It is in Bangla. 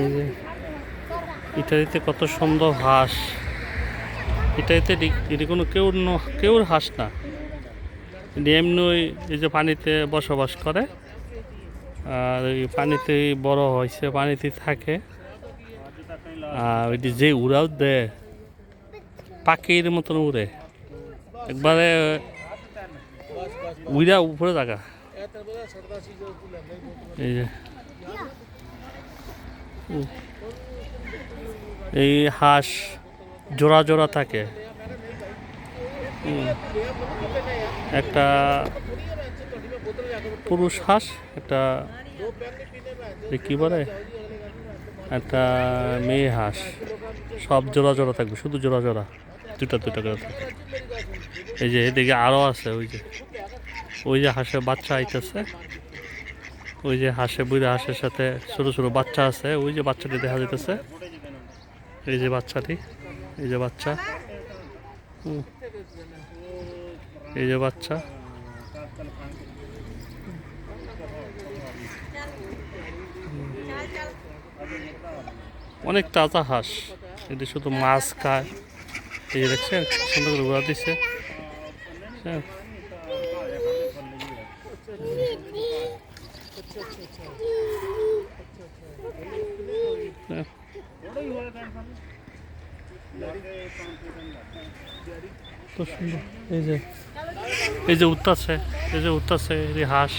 এই যে ইটালিতে কত সুন্দর হাঁস। ইটালিতে এটি কোনো কেউর হাঁস না, এমনি এই যে পানিতে বসবাস করে, আর এই পানিতে বড় হয়েছে, পানিতে থাকে। আর ওইটি যে উড়াও দেয় পাখির মতন উড়ে, একবারে উইরা উপরে থাকা। এই যে এই হাঁস জোড়া জোড়া থাকে, একটা পুরুষ হাঁস, একটা কি বলে, একটা মেয়ে হাঁস, সব জোড়া জোড়া থাকবে, শুধু জোড়া জোড়া, দুটা দুটা করে থাকবে। এই যে এদিকে আরও আছে, ওই যে হাঁসের বাচ্চা আইতেছে, ওই যে বুড়া হাঁসের সাথে ছোট ছোট বাচ্চা আছে, ওই যে বাচ্চাটি দেখা যাইতেছে, এই যে বাচ্চাটি, এই যে বাচ্চা, এই যে বাচ্চা। অনেক তাজা হাঁস, এটি শুধু মাছ খায়। এই যে দেখছেন সুন্দর করে ঘোরা দিচ্ছে। তো সুন্দর, এই যে উঠতেছে, এই যে হাঁস।